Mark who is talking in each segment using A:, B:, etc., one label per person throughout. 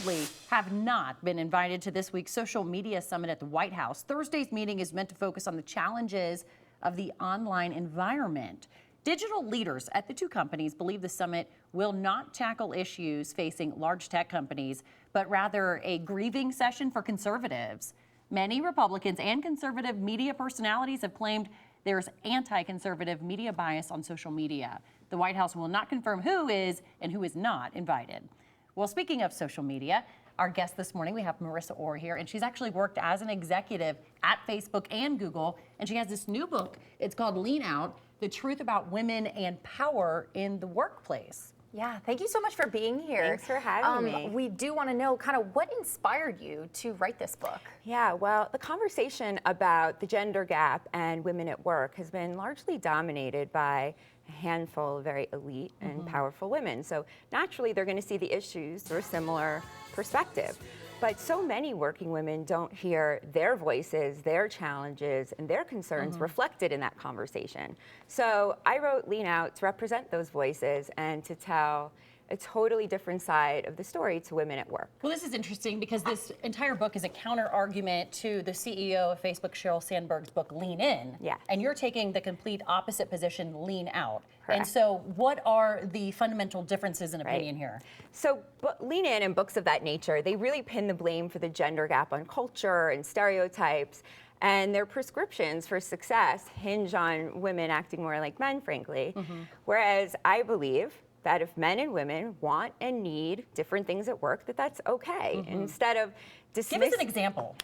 A: reportedly have not been invited to this week's social media summit at the White House. Thursday's meeting is meant to focus on the challenges of the online environment. Digital leaders at the two companies believe the summit will not tackle issues facing large tech companies, but rather a grieving session for conservatives. Many Republicans and conservative media personalities have claimed there's anti-conservative media bias on social media. The White House will not confirm who is and who is not invited. Well, speaking of social media, our guest this morning, we have Marissa Orr here, and she's actually worked as an executive at Facebook and Google, and she has this new book. It's called Lean Out: The Truth About Women and Power in the Workplace.
B: Yeah, thank you so much for being here.
C: Thanks for having me.
B: We do want to know kind of what inspired you to write this book.
C: Yeah, well, the conversation about the gender gap and women at work has been largely dominated by a handful of very elite and powerful women. So naturally, they're going to see the issues through a similar perspective. But so many working women don't hear their voices, their challenges, and their concerns reflected in that conversation. So I wrote Lean Out to represent those voices and to tell a totally different side of the story to women at work.
A: Well, this is interesting because this entire book is a counter argument to the CEO of Facebook, Sheryl Sandberg's book, Lean In.
C: Yeah.
A: And you're taking the complete opposite position, Lean Out.
C: Correct.
A: And so what are the fundamental differences in opinion here?
C: So Lean In and books of that nature, they really pin the blame for the gender gap on culture and stereotypes, and their prescriptions for success hinge on women acting more like men, frankly. Whereas I believe that if men and women want and need different things at work, that's okay. Instead of dismissing.
A: Give us an example.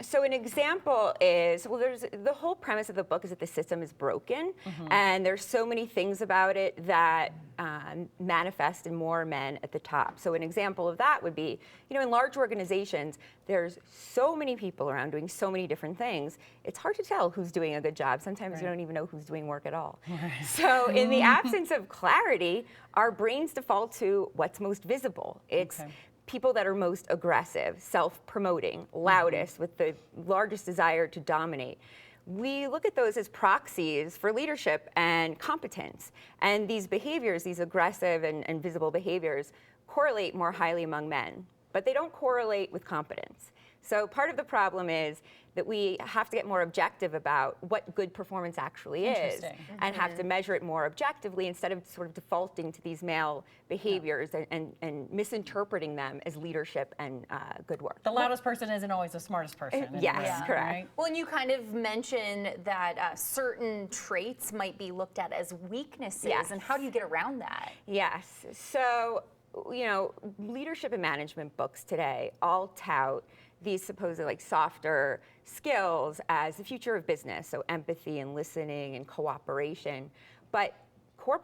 C: So an example is, well, there's the whole premise of the book is that the system is broken, and there's so many things about it that manifest in more men at the top. So an example of that would be, in large organizations, there's so many people around doing so many different things. It's hard to tell who's doing a good job. Sometimes you don't even know who's doing work at all. So in the absence of clarity, our brains default to what's most visible. It's people that are most aggressive, self-promoting, loudest, with the largest desire to dominate. We look at those as proxies for leadership and competence. And these behaviors, these aggressive and visible behaviors, correlate more highly among men, but they don't correlate with competence. So part of the problem is that we have to get more objective about what good performance actually is, and have to measure it more objectively instead of sort of defaulting to these male behaviors and misinterpreting them as leadership and good work.
A: The loudest person isn't always the smartest person.
C: Yes, correct.
A: Right?
B: Well, and you kind of mentioned that certain traits might be looked at as weaknesses, and how do you get around that?
C: Yes, so, leadership and management books today all tout these supposed softer skills as the future of business, so empathy and listening and cooperation. But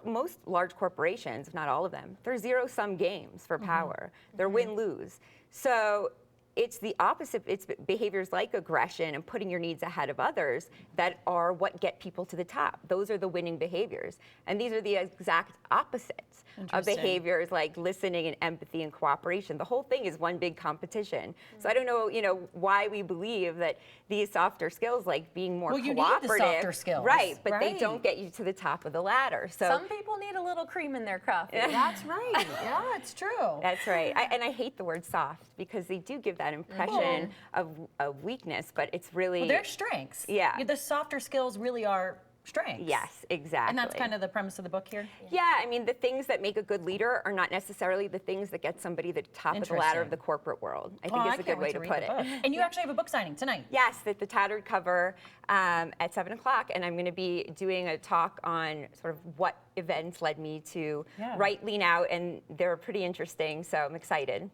C: most large corporations, if not all of them, they're zero-sum games for power. They're win-lose. So it's the opposite. It's behaviors like aggression and putting your needs ahead of others that are what get people to the top. Those are the winning behaviors. And these are the exact opposites of behaviors like listening and empathy and cooperation. The whole thing is one big competition. So I don't know, why we believe that these softer skills, like being more cooperative,
A: you need the softer skills.
C: Right, but they don't get you to the top of the ladder. So
B: some people need a little cream in their coffee.
A: That's right. Yeah, it's true.
C: That's right. And I hate the word soft because they do give that impression of weakness, but it's really
A: they're strengths.
C: Yeah.
A: The softer skills really are strengths.
C: Yes, exactly.
A: And that's kind of the premise of the book here?
C: Yeah, I mean, the things that make a good leader are not necessily the things that get somebody to the top of the ladder of the corporate world. I think is a good way to put it.
A: And you actually have a book signing tonight.
C: Yes, the tattered cover at 7 o'clock, and I'm going to be doing a talk on sort of what events led me to write Lean Out, and they're pretty interesting, so I'm excited.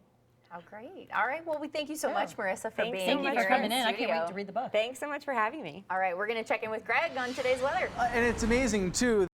B: Oh, great. All right. Well, we thank you so much, Marissa, for being here.
A: Thank you for coming in. I can't wait to read the book.
C: Thanks so much for having me.
B: All right. We're going to check in with Greg on today's weather.
D: And it's amazing, too.